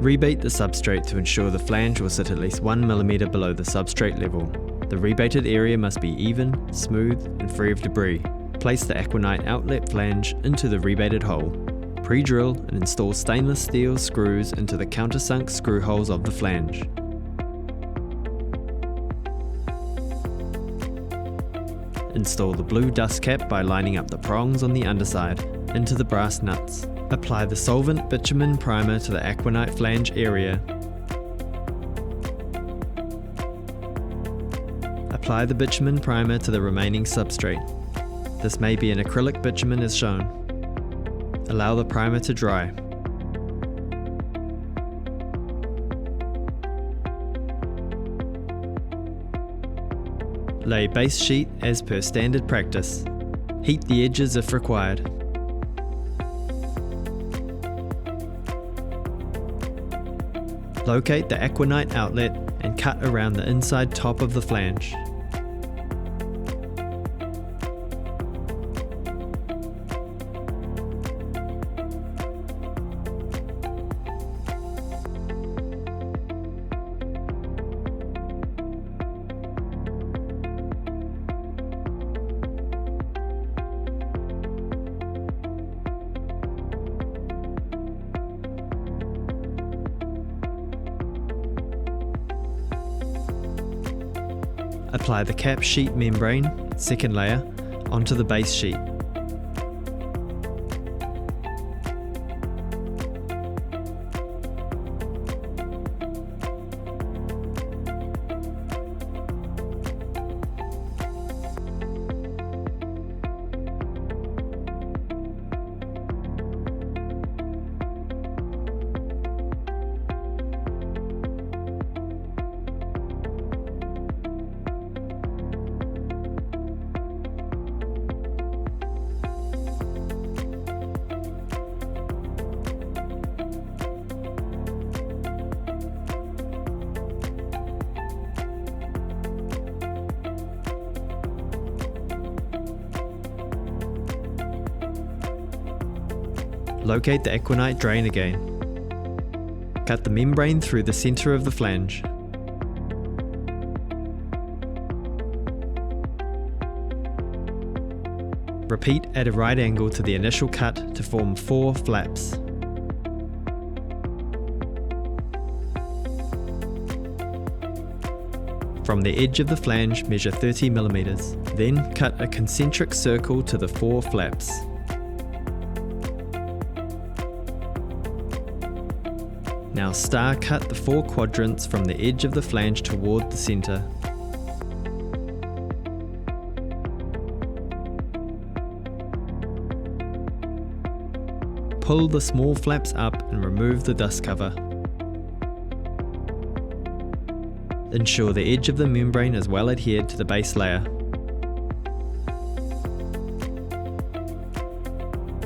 Rebate the substrate to ensure the flange will sit at least 1 mm below the substrate level. The rebated area must be even, smooth and free of debris. Place the Aquaknight outlet flange into the rebated hole. Pre-drill and install stainless steel screws into the countersunk screw holes of the flange. Install the blue dust cap by lining up the prongs on the underside into the brass nuts. Apply the solvent bitumen primer to the Aquaknight flange area. Apply the bitumen primer to the remaining substrate. This may be an acrylic bitumen as shown. Allow the primer to dry. Lay base sheet as per standard practice. Heat the edges if required. Locate the Aquaknight outlet and cut around the inside top of the flange. Apply the cap sheet membrane, second layer, onto the base sheet. Locate the Aquaknight drain again. Cut the membrane through the centre of the flange. Repeat at a right angle to the initial cut to form 4 flaps. From the edge of the flange, measure 30 mm. Then cut a concentric circle to the 4 flaps. Now star cut the 4 quadrants from the edge of the flange toward the centre. Pull the small flaps up and remove the dust cover. Ensure the edge of the membrane is well adhered to the base layer.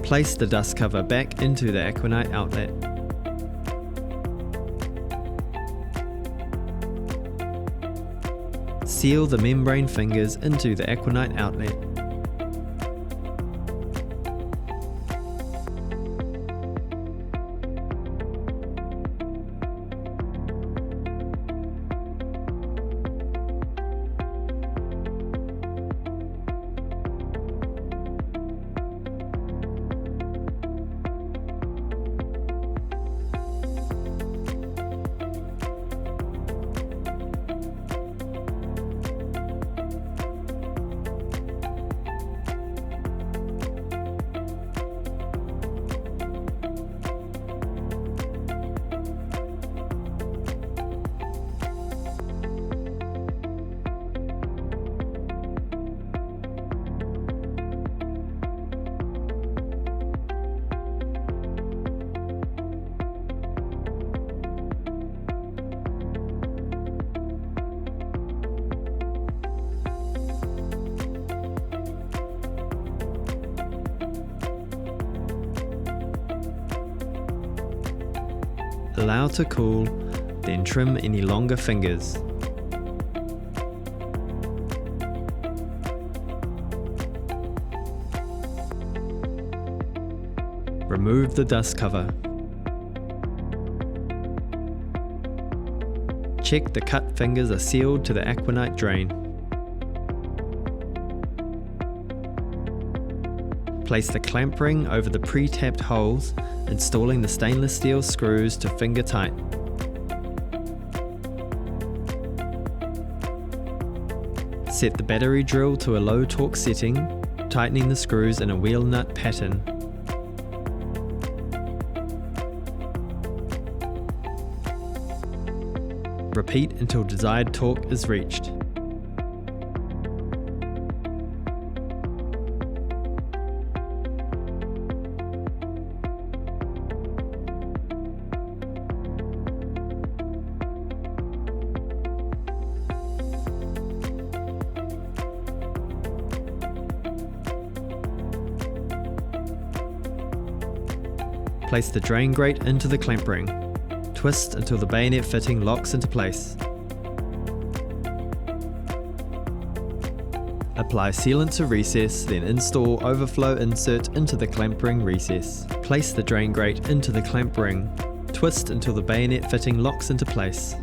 Place the dust cover back into the Aquaknight outlet. Seal the membrane fingers into the Aquaknight outlet. Allow to cool, then trim any longer fingers. Remove the dust cover. Check the cut fingers are sealed to the Aquaknight drain. Place the clamp ring over the pre-tapped holes, installing the stainless steel screws to finger tight. Set the battery drill to a low torque setting, tightening the screws in a wheel nut pattern. Repeat until desired torque is reached. Place the drain grate into the clamp ring. Twist until the bayonet fitting locks into place. Apply sealant to recess, then install overflow insert into the clamp ring recess. Place the drain grate into the clamp ring. Twist until the bayonet fitting locks into place.